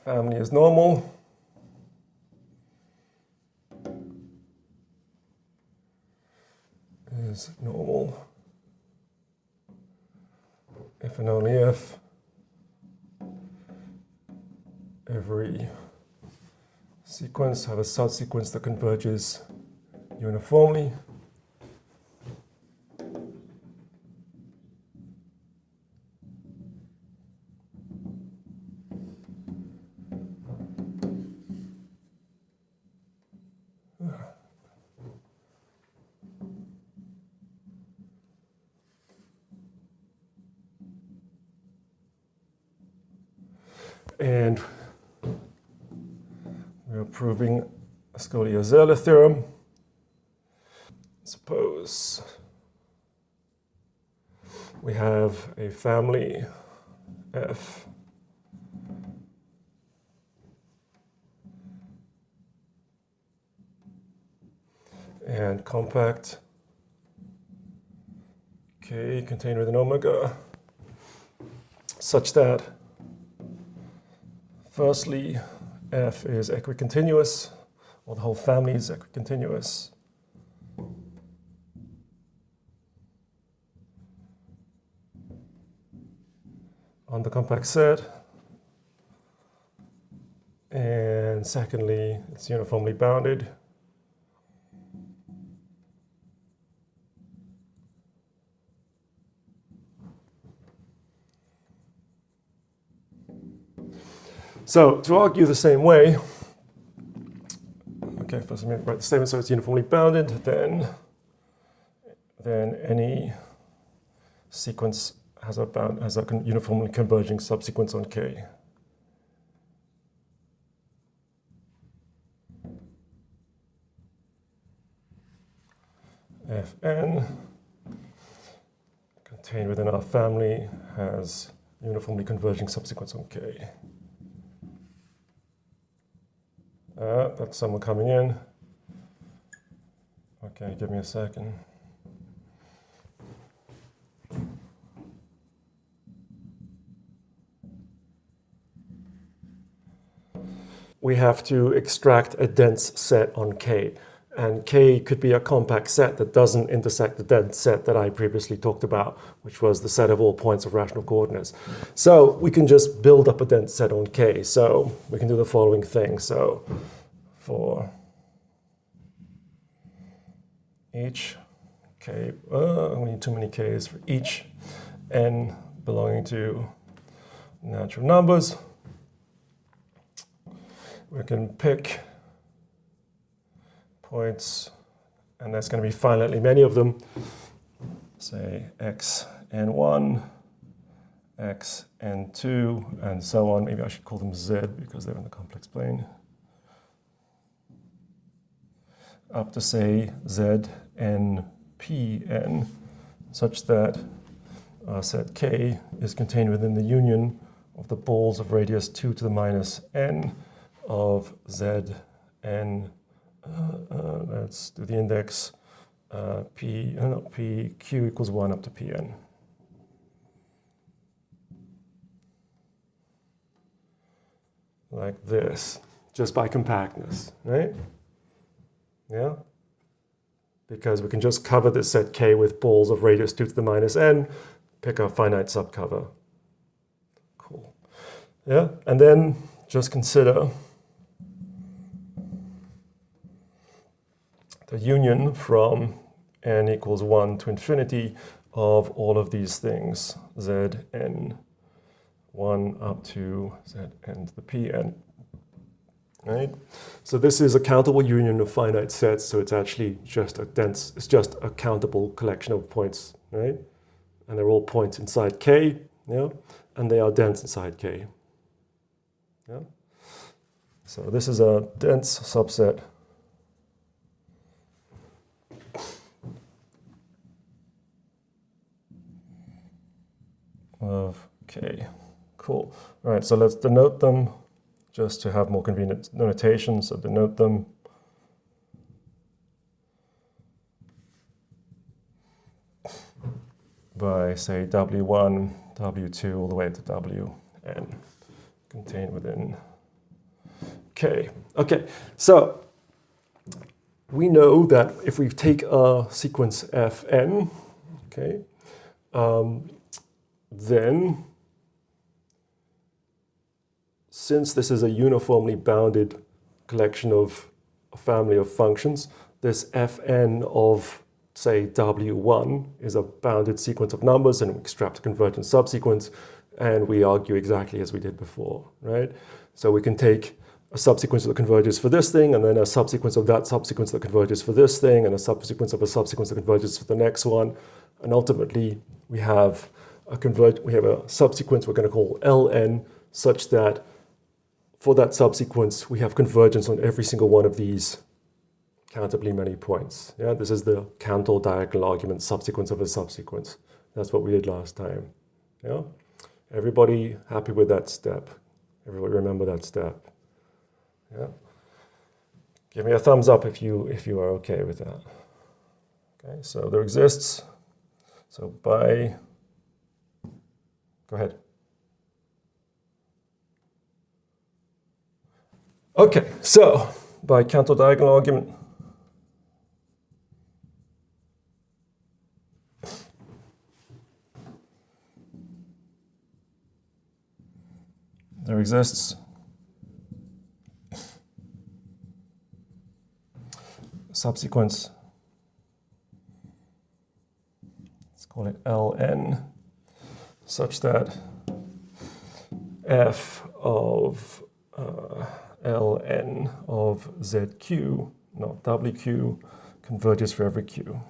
family is normal. Is normal if and only if every sequence have a subsequence that converges uniformly. And we're proving Ascoli-Arzelà theorem. Suppose we have a family F and compact K contained within omega such that firstly F is equicontinuous, or the whole family is equicontinuous. On the compact set, and secondly, it's uniformly bounded. So to argue the same way, okay, first let me write the statement so it's uniformly bounded, then any sequence has a uniformly converging subsequence on K. Fn contained within our family has uniformly converging subsequence on K. That's someone coming in. Okay, give me a second. We have to extract a dense set on K. And K could be a compact set that doesn't intersect the dense set that I previously talked about, which was the set of all points of rational coordinates. So we can just build up a dense set on K. So we can do the following thing. So for each K, we need too many Ks for each n belonging to natural numbers. We can pick points, and there's going to be finitely many of them, say xn1, xn2, and so on. Maybe I should call them z because they're in the complex plane. Up to, say, znpn, such that our set K is contained within the union of the balls of radius 2 to the minus n of zn. Let's do the index q equals 1 up to pn. Like this, just by compactness, right? Yeah? Because we can just cover this set K with balls of radius 2 to the minus n, pick a finite subcover. Cool. Yeah? And then just consider the union from n equals 1 to infinity of all of these things, zn1 up to zn to the pn. Right? So this is a countable union of finite sets, so it's actually just it's just a countable collection of points, right? And they're all points inside K, yeah? And they are dense inside K. Yeah? So this is a dense subset of K. Cool. All right, so let's denote them just to have more convenient notation. So denote them by, say, W1, W2, all the way to Wn, contained within k. Okay, so we know that if we take a sequence fn, okay, then since this is a uniformly bounded collection of a family of functions, this fn of, say, w1 is a bounded sequence of numbers, and we extract a convergent subsequence, and we argue exactly as we did before, right? So we can take a subsequence that converges for this thing, and then a subsequence of that subsequence that converges for this thing, and a subsequence of a subsequence that converges for the next one, and ultimately we have a subsequence we're going to call Ln, such that for that subsequence we have convergence on every single one of these countably many points. Yeah, this is the Cantor diagonal argument subsequence of a subsequence. That's what we did last time. Yeah, everybody happy with that step? Everybody remember that step? Yeah. Give me a thumbs up if you are okay with that. Okay, so there exists. So by, go ahead. Okay, so by Cantor diagonal argument, there exists a subsequence, let's call it Ln, such that f of Ln of zq, not wq, converges for every q.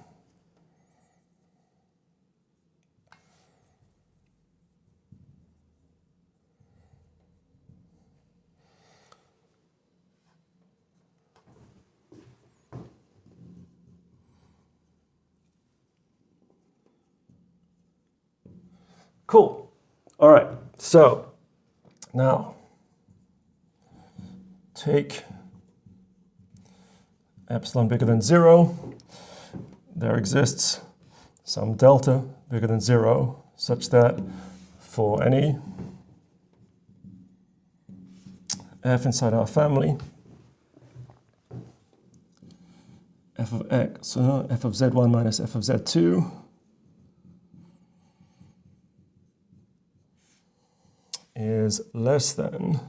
Cool. All right, so now take epsilon bigger than 0. There exists some delta bigger than 0, such that for any f inside our family, f of x, f of z1 minus f of z2 is less than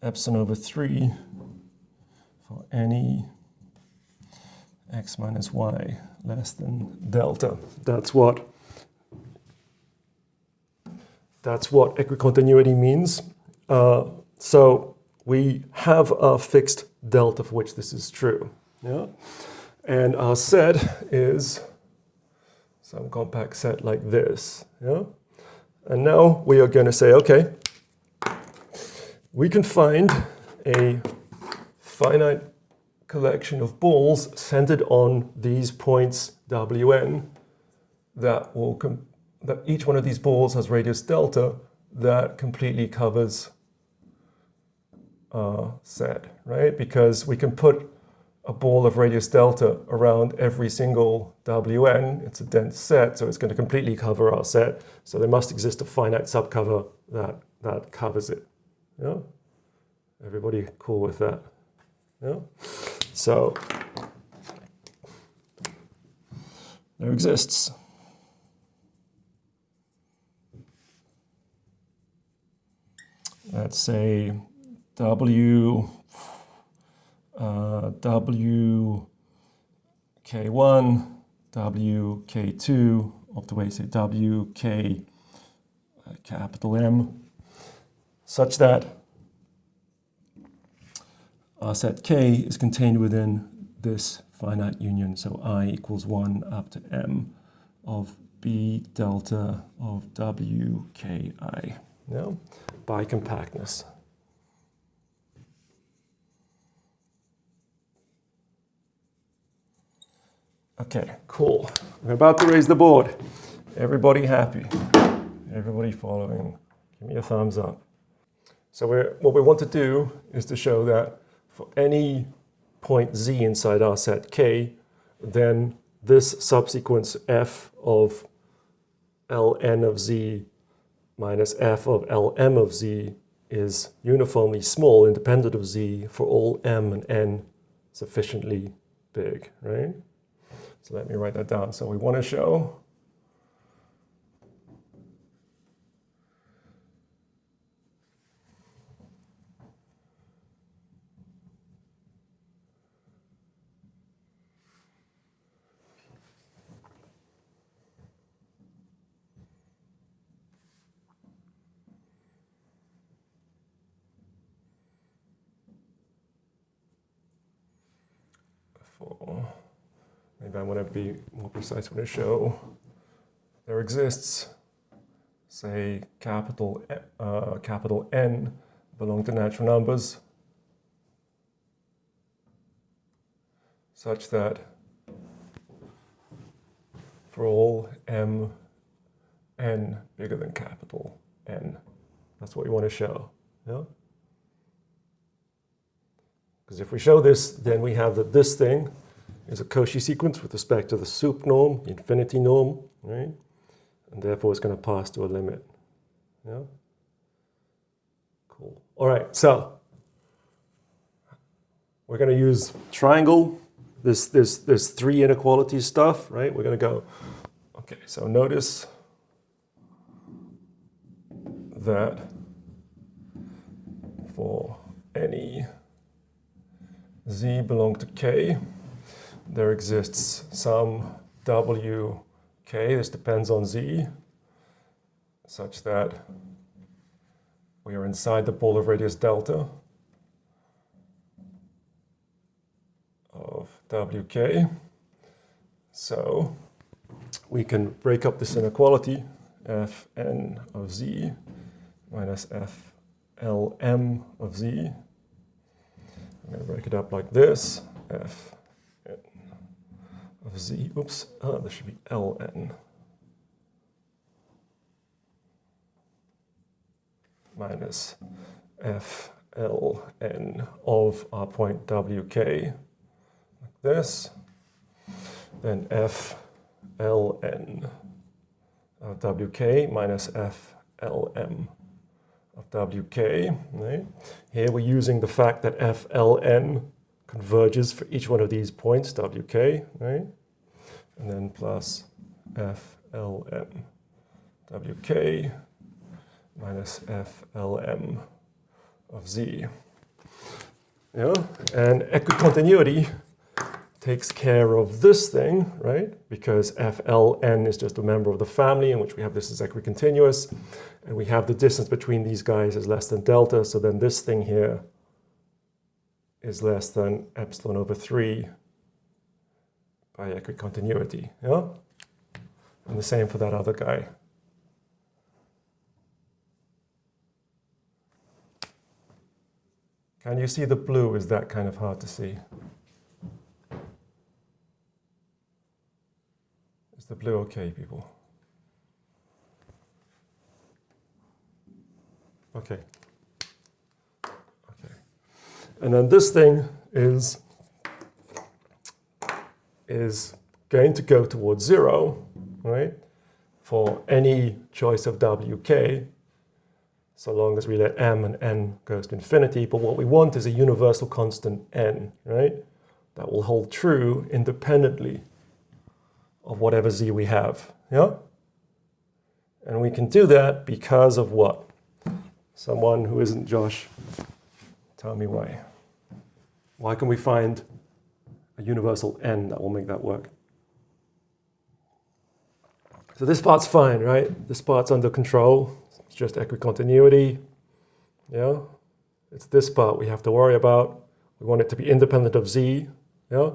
epsilon over 3 for any x minus y less than delta. That's what equicontinuity means. So we have a fixed delta for which this is true. Yeah? And our set is some compact set like this. Yeah? And now we are going to say, okay, we can find a finite collection of balls centered on these points Wn that each one of these balls has radius delta that completely covers our set, right? Because we can put a ball of radius delta around every single Wn. It's a dense set, so it's going to completely cover our set. So there must exist a finite subcover that covers it. Yeah? Everybody cool with that? Yeah? So there exists let's say WK1, WK2, up to way say WK capital M, such that our set K is contained within this finite union. So I equals 1 up to M of B delta of WKI, yeah? By compactness. Okay, cool. We're about to raise the board. Everybody happy? Everybody following? Give me a thumbs up. So what we want to do is to show that for any point Z inside our set K, then this subsequence f of Ln of Z minus f of Lm of Z is uniformly small, independent of z, for all m and n sufficiently big, right? So let me write that down. So we want to show maybe I want to be more precise. I want to show there exists, say, capital N belong to natural numbers such that for all m n bigger than capital N. That's what we want to show. Yeah? Because if we show this, then we have that this thing is a Cauchy sequence with respect to the sup norm, the infinity norm, right? And therefore it's going to pass to a limit. Yeah? Cool. All right, so we're going to use triangle, this three inequality stuff, right? We're going to go, okay, so notice that for any z belong to k, there exists some w k, this depends on z, such that we are inside the ball of radius delta of wk. So we can break up this inequality, fn of z minus flm of z. I'm going to break it up like this, f of z, oops, there should be ln minus fln of our point wk, like this, then fln of wk minus flm of wk, right? Here we're using the fact that fln converges for each one of these points, wk, right? And then plus flm wk minus flm of z. Yeah? And equicontinuity takes care of this thing, right? Because fln is just a member of the family in which we have this as equicontinuous, and we have the distance between these guys is less than delta, so then this thing here is less than epsilon over 3 by equicontinuity, yeah? And the same for that other guy. Can you see the blue? Is that kind of hard to see? Is the blue okay, people? Okay. Okay. And then this thing is going to go towards 0, right? For any choice of wk, so long as we let m and n goes to infinity. But what we want is a universal constant n, right? That will hold true independently of whatever z we have, yeah? And we can do that because of what? Someone who isn't Josh, tell me why. Why can we find a universal n that will make that work? So this part's fine, right? This part's under control. It's just equicontinuity, yeah? It's this part we have to worry about. We want it to be independent of z, yeah?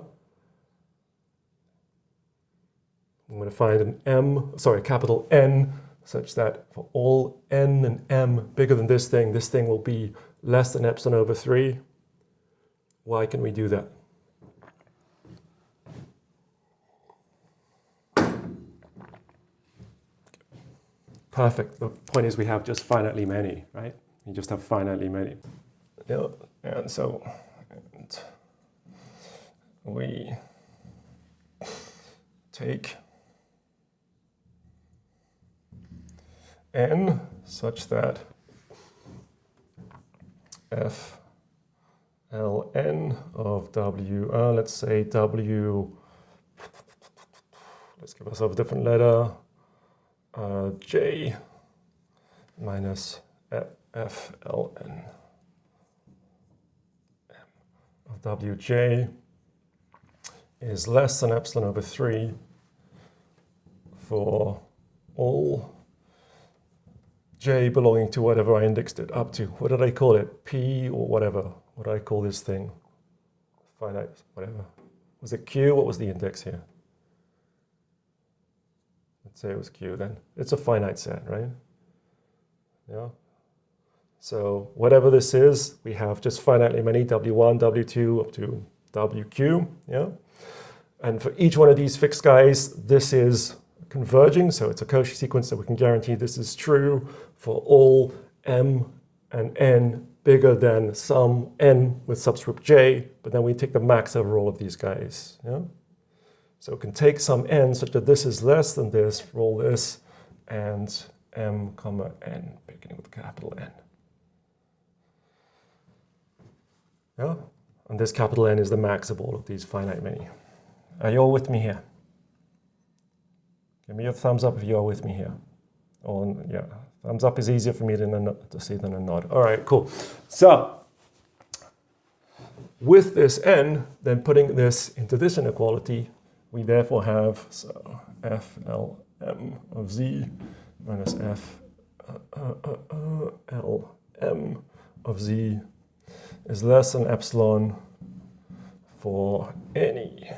I'm going to find a capital N, such that for all n and m bigger than this thing will be less than epsilon over 3. Why can we do that? Perfect. The point is we have just finitely many, right? You just have finitely many. Yeah. And so we take n such that f ln of w, let's say w, let's give ourselves a different letter, j minus f ln of wj is less than epsilon over 3 for all j belonging to whatever I indexed it up to. What did I call it? P or whatever. What did I call this thing? Finite, whatever. Was it Q? What was the index here? Let's say it was Q then. It's a finite set, right? Yeah. So whatever this is, we have just finitely many W1, W2 up to WQ, yeah? And for each one of these fixed guys, this is converging, so it's a Cauchy sequence, so we can guarantee this is true for all m and n bigger than some n with subscript j, but then we take the max over all of these guys, yeah? So it can take some n such that this is less than this for all this, and m comma n, beginning with capital N. Yeah? And this capital N is the max of all of these finite many. Are you all with me here? Give me a thumbs up if you are with me here. Or, yeah, thumbs up is easier for me to see than a nod. All right, cool. So, with this n, then putting this into this inequality, we therefore have, so, f L m of z minus f L m of z is less than epsilon for any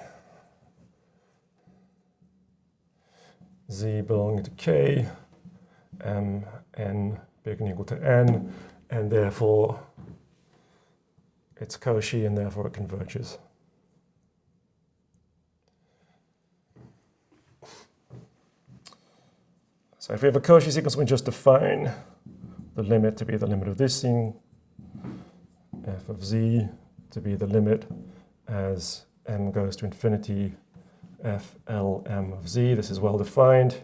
z belonging to k, m, n bigger than or equal to n, and therefore it's Cauchy and therefore it converges. So if we have a Cauchy sequence, we just define the limit to be the limit of this thing, f of z to be the limit as m goes to infinity, f L m of z. This is well defined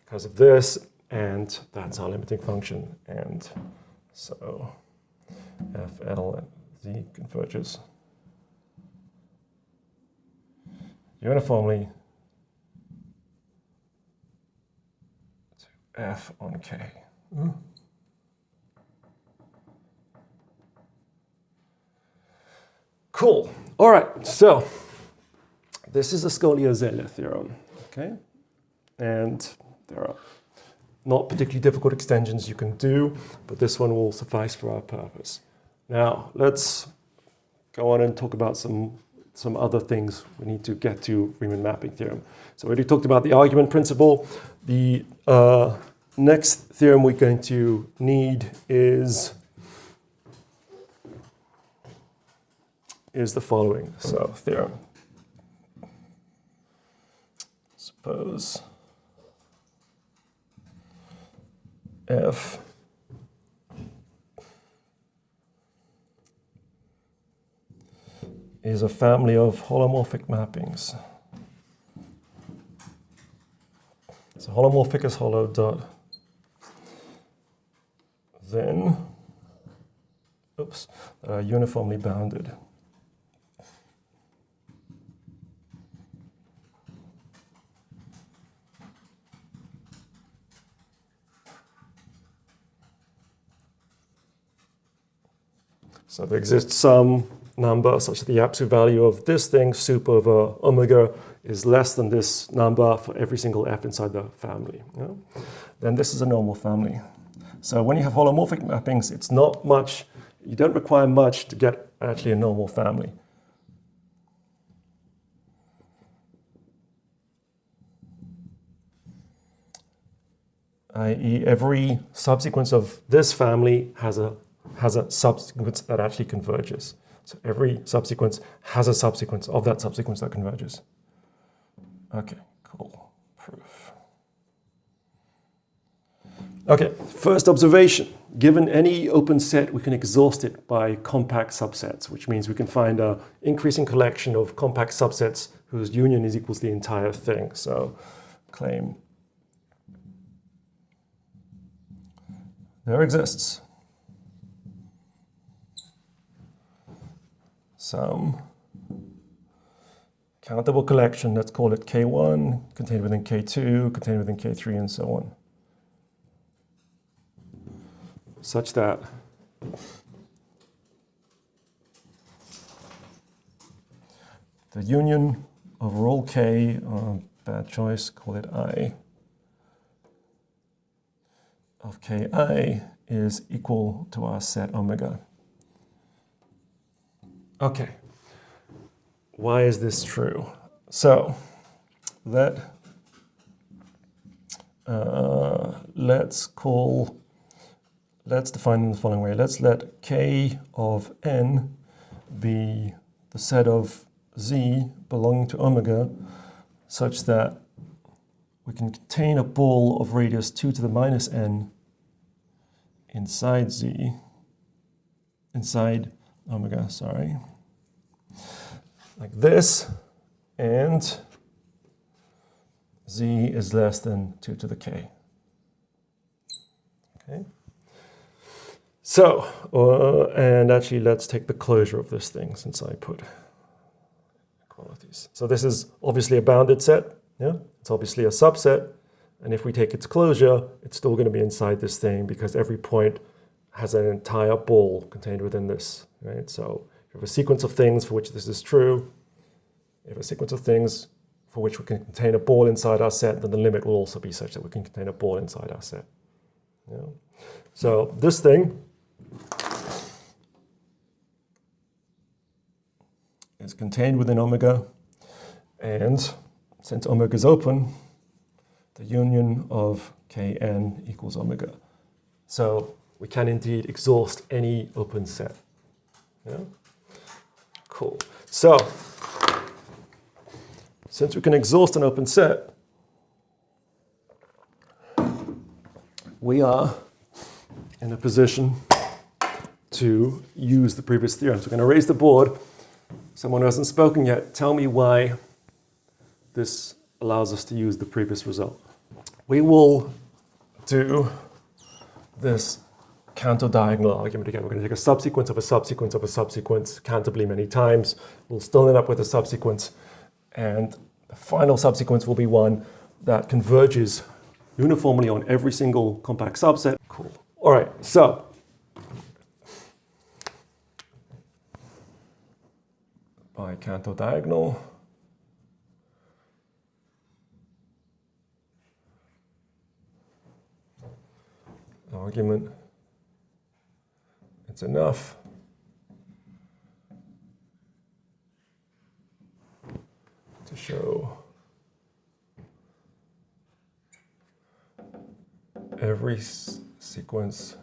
because of this, and that's our limiting function. And so f L m z converges uniformly to f on k. Cool. All right, so this is the Scoliosis theorem, okay? And there are not particularly difficult extensions you can do, but this one will suffice for our purpose. Now, let's go on and talk about some other things we need to get to Freeman mapping theorem. So we already talked about the argument principle. The next theorem we're going to need is the following. So theorem. Suppose f is a family of holomorphic mappings. So holomorphic is holo dot then that are uniformly bounded. So there exists some number such that the absolute value of this thing, sup over omega, is less than this number for every single f inside the family. Yeah? Then this is a normal family. So when you have holomorphic mappings, it's not much, you don't require much to get actually a normal family. I.e., every subsequence of this family has a subsequence that actually converges. So every subsequence has a subsequence of that subsequence that converges. Okay, cool. Proof. Okay, first observation. Given any open set, we can exhaust it by compact subsets, which means we can find an increasing collection of compact subsets whose union is equals the entire thing. So claim there exists some countable collection, let's call it K1, contained within K2, contained within K3, and so on, such that the union over all K, bad choice, call it I, of Ki is equal to our set omega. Okay, why is this true? So let's define in the following way. Let's let K of n be the set of Z belonging to omega such that we can contain a ball of radius 2 to the minus n inside omega, sorry, like this, and Z is less than 2 to the K. Okay. So, and actually let's take the closure of this thing since I put equalities. So this is obviously a bounded set, yeah? It's obviously a subset, and if we take its closure, it's still going to be inside this thing because every point has an entire ball contained within this, right? So you have a sequence of things for which this is true. You have a sequence of things for which we can contain a ball inside our set, then the limit will also be such that we can contain a ball inside our set. Yeah? So this thing is contained within omega, and since omega is open, the union of Kn equals omega. So we can indeed exhaust any open set. Yeah? Cool. So since we can exhaust an open set, we are in a position to use the previous theorem. So we're going to raise the board. Someone who hasn't spoken yet, tell me why this allows us to use the previous result. We will do this counter-diagonal argument again. We're going to take a subsequence of a subsequence of a subsequence countably many times. We'll still end up with a subsequence, and the final subsequence will be one that converges uniformly on every single compact subset. Cool. All right, so by counter-diagonal, argument, it's enough to show every sequence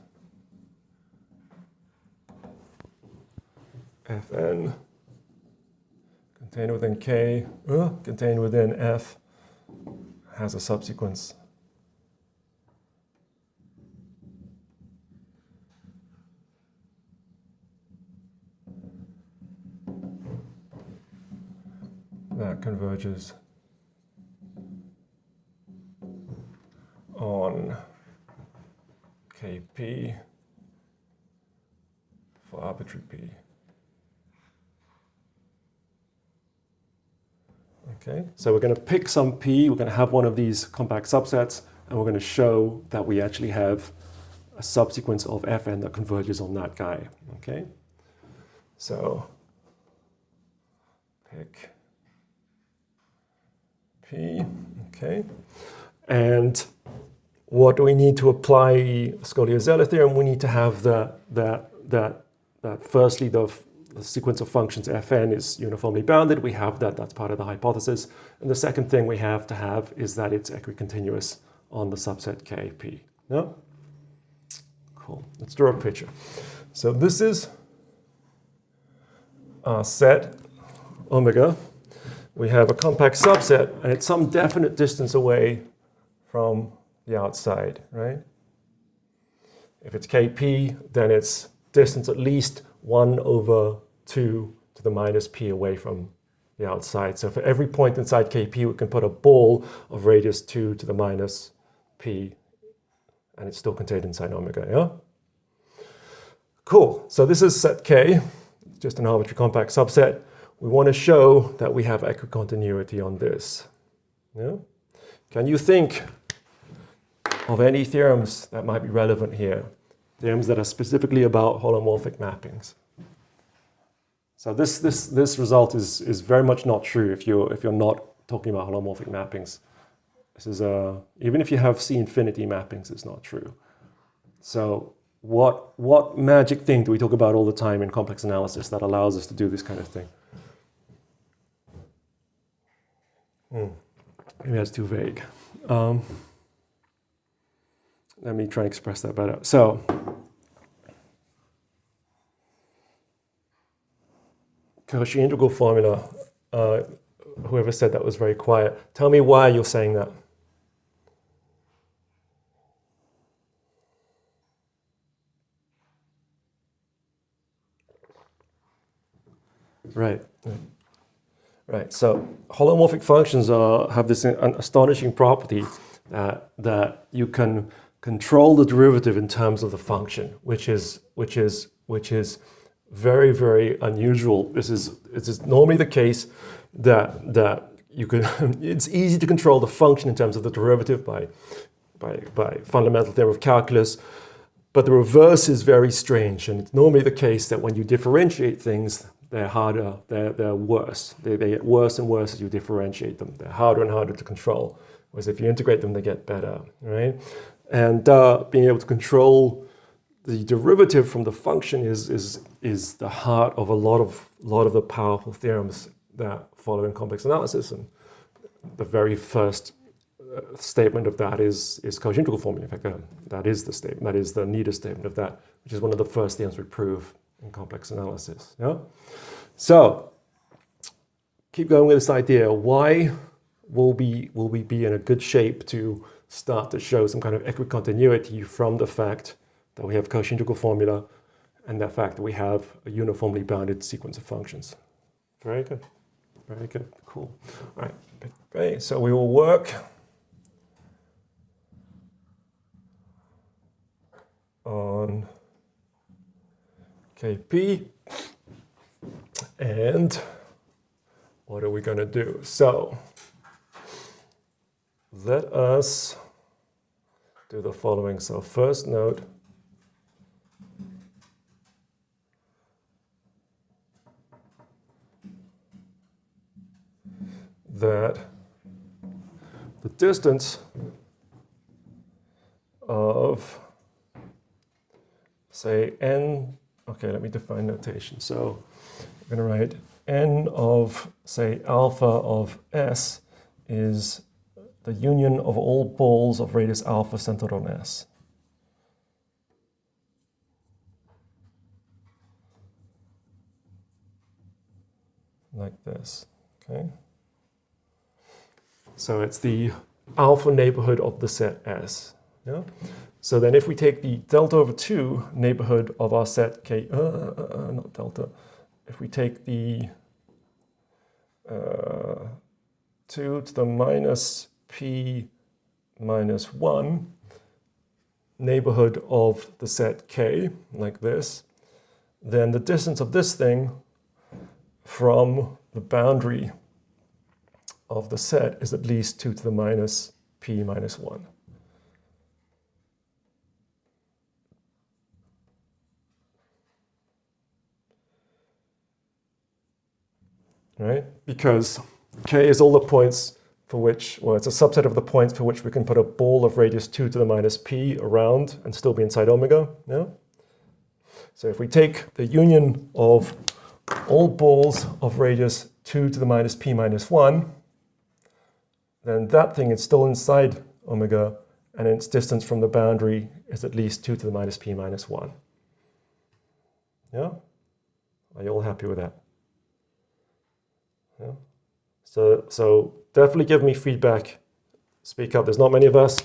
Fn contained within K, contained within F, has a subsequence that converges on Kp for arbitrary P. Okay, so we're going to pick some P, we're going to have one of these compact subsets, and we're going to show that we actually have a subsequence of Fn that converges on that guy. Okay, so pick P, okay, and what do we need to apply Scoliosis theorem? We need to have that firstly the sequence of functions Fn is uniformly bounded. We have that, that's part of the hypothesis. And the second thing we have to have is that it's equicontinuous on the subset Kp. No? Cool. Let's draw a picture. So this is our set omega. We have a compact subset, and it's some definite distance away from the outside, right? If it's Kp, then it's distance at least 1 over 2 to the minus p away from the outside. So for every point inside Kp, we can put a ball of radius 2 to the minus p, and it's still contained inside omega, yeah? Cool. So this is set K. just an arbitrary compact subset. We want to show that we have equicontinuity on this. Yeah? Can you think of any theorems that might be relevant here? Theorems that are specifically about holomorphic mappings. So this result is very much not true if you're not talking about holomorphic mappings. This is even if you have C-infinity mappings, it's not true. So what magic thing do we talk about all the time in complex analysis that allows us to do this kind of thing? Maybe that's too vague. Let me try and express that better. So, Cauchy integral formula, whoever said that was very quiet. Tell me why you're saying that. Right. Right. So holomorphic functions have this astonishing property that you can control the derivative in terms of the function, which is very, very unusual. This is normally the case that you can. It's easy to control the function in terms of the derivative by fundamental theorem of calculus, but the reverse is very strange, and it's normally the case that when you differentiate things, they're harder, they're worse. They get worse and worse as you differentiate them. They're harder and harder to control. Whereas if you integrate them, they get better, right? And being able to control the derivative from the function is the heart of a lot of the powerful theorems that follow in complex analysis. And the very first statement of that is Cauchy integral formula. In fact, that is the statement. That is the neatest statement of that, which is one of the first theorems we prove in complex analysis. Yeah. So keep going with this idea. Why will we be in a good shape to start to show some kind of equicontinuity from the fact that we have Cauchy integral formula and the fact that we have a uniformly bounded sequence of functions? Very good. Very good. Cool. All right. Okay. So we will work on KP, and what are we going to do? So let us do the following. So first note that the distance of, say, n. Okay, let me define notation. So I'm going to write n of, say, alpha of S is the union of all balls of radius alpha centered on S. Like this, okay? So it's the alpha neighborhood of the set S, yeah? So then if we take the delta over 2 neighborhood of our set K, not delta, if we take the 2 to the minus p minus 1 neighborhood of the set K, like this, then the distance of this thing from the boundary of the set is at least 2 to the minus p minus 1. Right? Because K is all the points for which, well, it's a subset of the points for which we can put a ball of radius 2 to the minus p around and still be inside omega. Yeah? So if we take the union of all balls of radius 2 to the minus p minus 1, then that thing is still inside omega, and its distance from the boundary is at least 2 to the minus p minus 1. Yeah? Are you all happy with that? Yeah. So definitely give me feedback. Speak up. There's not many of us,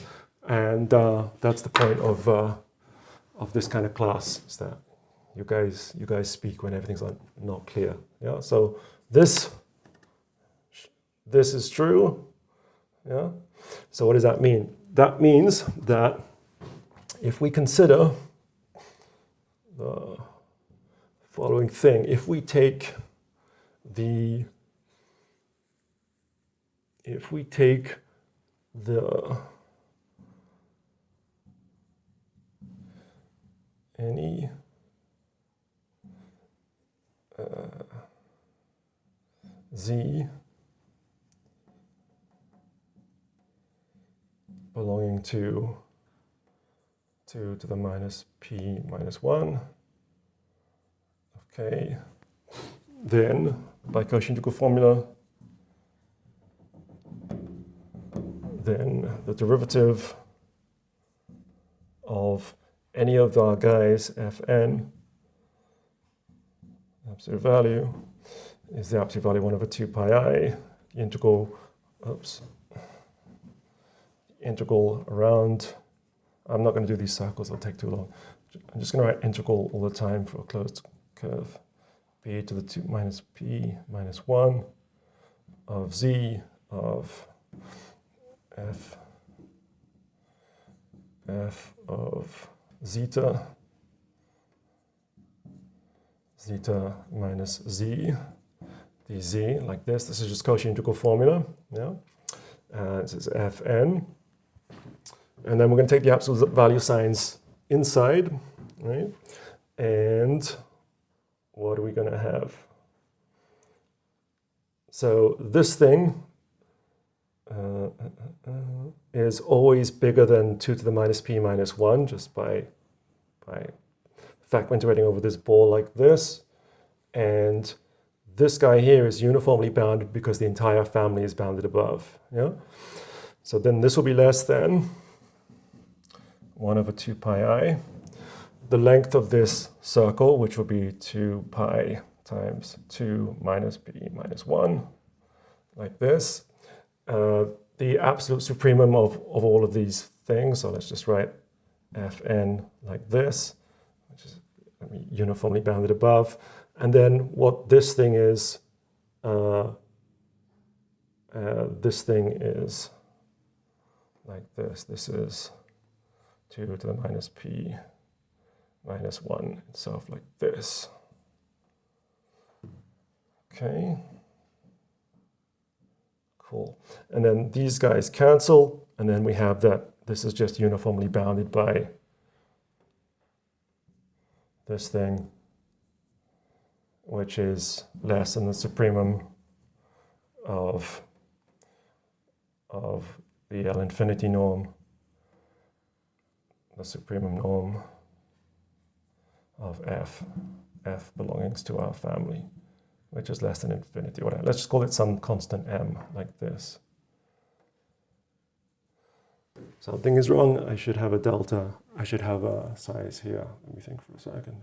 and that's the point of this kind of class, is that you guys speak when everything's not clear. Yeah. So this is true. Yeah. So what does that mean? That means that if we consider the following thing. If we take the any z belonging to 2 to the minus p minus 1, okay, then by Cauchy integral formula, then the derivative of any of our guys fn, absolute value, is the absolute value 1 over 2 pi I, the integral around, I'm not going to do these circles, it'll take too long. I'm just going to write integral all the time for a closed curve. B to the 2 minus p minus 1 of z of f of zeta minus z dz, like this. This is just Cauchy integral formula. Yeah, this is fn. And then we're going to take the absolute value signs inside, right? And what are we going to have? So this thing is always bigger than 2 to the minus p minus 1, just by fragmentating over this ball like this. And this guy here is uniformly bounded because the entire family is bounded above. Yeah. So then this will be less than 1 over 2 pi I. The length of this circle, which will be 2 pi times 2 minus p minus 1, like this. The absolute supremum of all of these things, so let's just write fn like this, which is uniformly bounded above. And then what this thing is like this. This is 2 to the minus p minus 1 itself, like this. Okay. Cool. And then these guys cancel, and then we have that this is just uniformly bounded by this thing, which is less than the supremum of the L infinity norm, the supremum norm of f belongs to our family, which is less than infinity. Whatever. Let's just call it some constant m, like this. Something is wrong. I should have a delta. I should have a size here. Let me think for a second.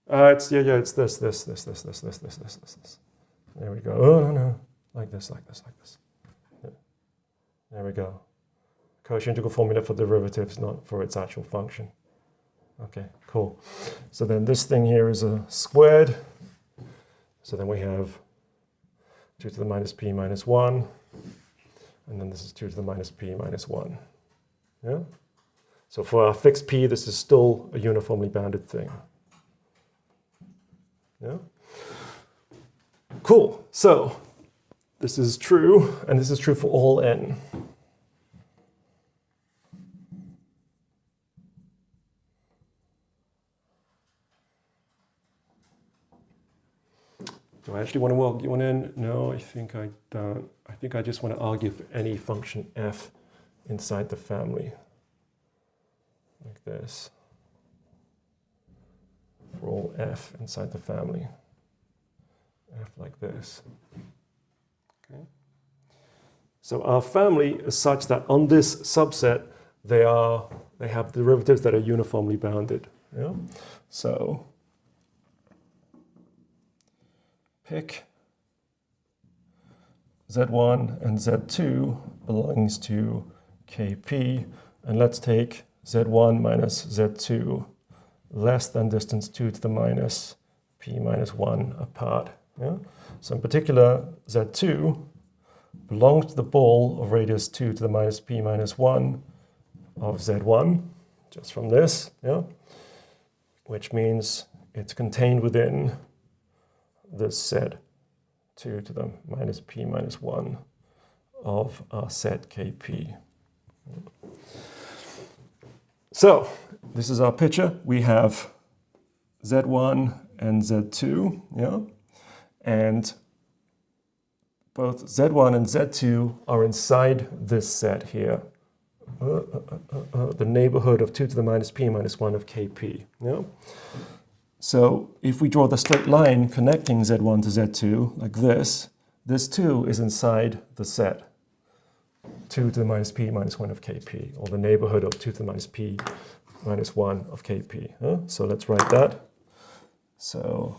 It's this. There we go. Oh no, like this. Yeah. There we go. Cauchy integral formula for derivatives, not for its actual function. Okay, cool. So then this thing here is a squared. So then we have 2 to the minus p minus 1. And then this is 2 to the minus p minus 1. Yeah? So for our fixed p, this is still a uniformly bounded thing. Yeah? Cool. So this is true, and this is true for all n. Do I actually want to argue one in? No, I think I don't. I think I just want to argue for any function f inside the family. Like this. For all f inside the family. F like this. Okay. So our family is such that on this subset, they have derivatives that are uniformly bounded. Yeah? So pick Z1 and Z2 belongs to Kp, and let's take Z1 minus Z2 less than distance 2 to the minus p minus 1 apart. Yeah? So in particular, Z2 belongs to the ball of radius 2 to the minus p minus 1 of Z1, just from this, yeah, which means it's contained within this set 2 to the minus p minus 1 of our set Kp. So this is our picture. We have Z1 and Z2, yeah, and both Z1 and Z2 are inside this set here, the neighborhood of 2 to the minus p minus 1 of Kp. Yeah? So if we draw the straight line connecting Z1 to Z2 like this, this too is inside the set 2 to the minus p minus 1 of Kp, or the neighborhood of 2 to the minus p minus 1 of Kp. So let's write that. So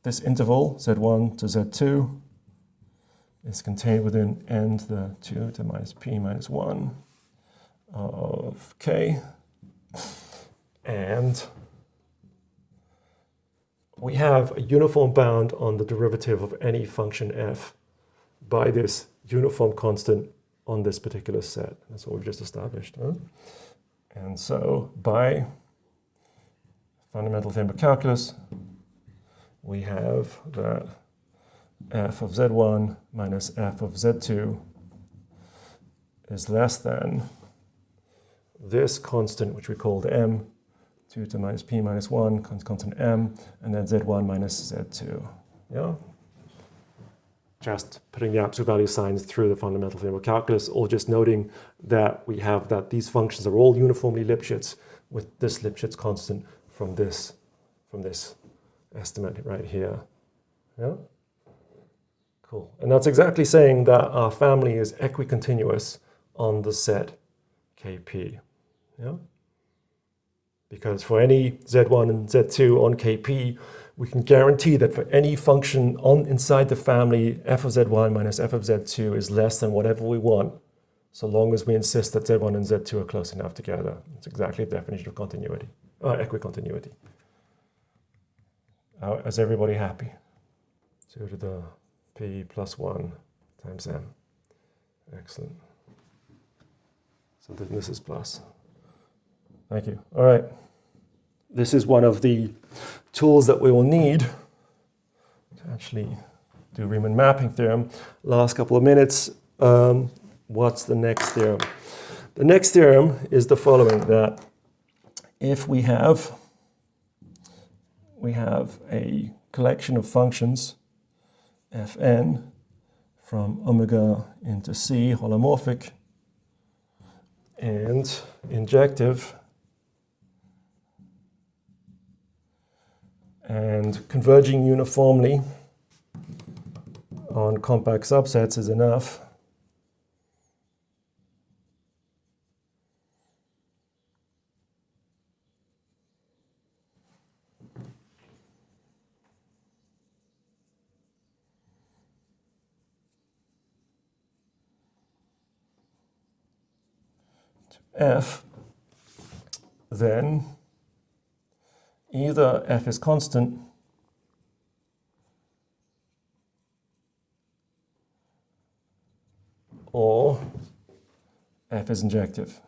this interval, Z1 to Z2, is contained within n to the 2 to the minus p minus 1 of K. And we have a uniform bound on the derivative of any function f by this uniform constant on this particular set. That's what we've just established. And so by fundamental theorem of calculus, we have that f of z1 minus f of z2 is less than this constant, which we called m, 2 to the minus p minus 1, constant m, and then z1 minus z2. Yeah? Just putting the absolute value signs through the fundamental theorem of calculus, or just noting that we have that these functions are all uniformly Lipschitz with this Lipschitz constant from this estimate right here. Yeah? Cool. And that's exactly saying that our family is equicontinuous on the set Kp. Yeah? Because for any z1 and z2 on Kp, we can guarantee that for any function inside the family, f of z1 minus f of z2 is less than whatever we want, so long as we insist that z1 and z2 are close enough together. It's exactly the definition of continuity, equicontinuity. Is everybody happy? 2 to the p plus 1 times m. Excellent. So then this is plus. Thank you. All right. This is one of the tools that we will need to actually do Riemann mapping theorem. Last couple of minutes, what's the next theorem? The next theorem is the following, that if we have a collection of functions, fn, from omega into c, holomorphic, and injective, and converging uniformly on compact subsets is enough, f, then either f is constant or f is injective.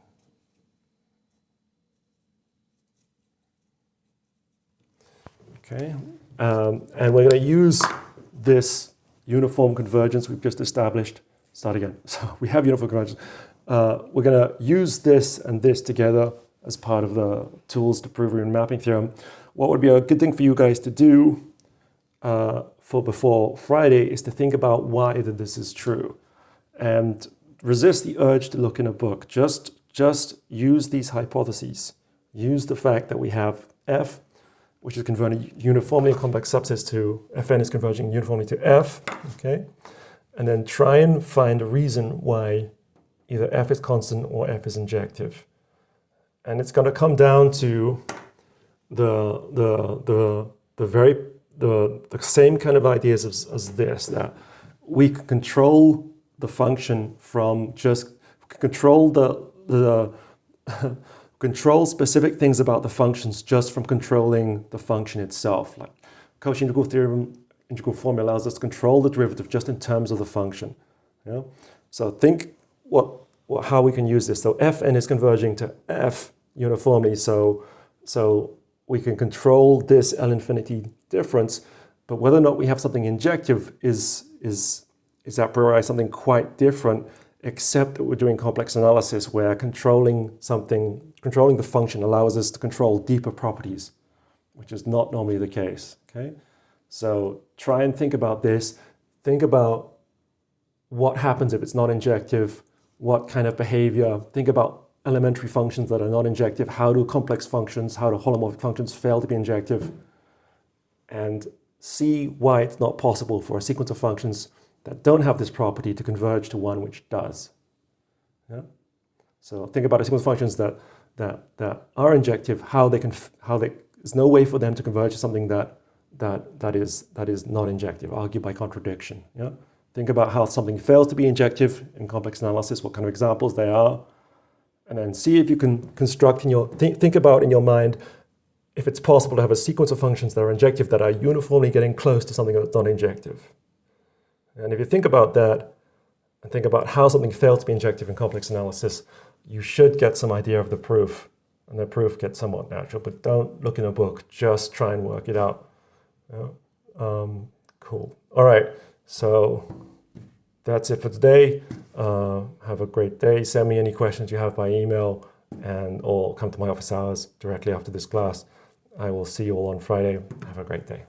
Okay, and we're going to use this uniform convergence we've just established. Start again. So we have uniform convergence. We're going to use this and this together as part of the tools to prove Riemann mapping theorem. What would be a good thing for you guys to do for before Friday is to think about why that this is true, and resist the urge to look in a book. Just use these hypotheses. Use the fact that we have f, which is converging uniformly in complex subsets to fn is converging uniformly to f, okay? And then try and find a reason why either f is constant or f is injective. And it's going to come down to the same kind of ideas as this, that we can control the function from just control control specific things about the functions just from controlling the function itself. Like Cauchy integral theorem, integral formula allows us to control the derivative just in terms of the function. Yeah? So think how we can use this. So fn is converging to f uniformly. So we can control this L infinity difference, but whether or not we have something injective is a priori something quite different, except that we're doing complex analysis where controlling the function allows us to control deeper properties, which is not normally the case, okay? So try and think about this. Think about what happens if it's not injective, what kind of behavior. Think about elementary functions that are not injective. How do complex functions, how do holomorphic functions fail to be injective? And see why it's not possible for a sequence of functions that don't have this property to converge to one which does. Yeah? So think about a sequence of functions that are injective, there's no way for them to converge to something that is not injective, argue by contradiction. Yeah? Think about how something fails to be injective in complex analysis, what kind of examples they are, and then see if you can construct think about in your mind if it's possible to have a sequence of functions that are injective that are uniformly getting close to something that's not injective. And if you think about that, and think about how something fails to be injective in complex analysis, you should get some idea of the proof. And the proof gets somewhat natural, but don't look in a book, just try and work it out. Yeah. Cool. All right, so that's it for today. Have a great day. Send me any questions you have by email or come to my office hours directly after this class. I will see you all on Friday. Have a great day.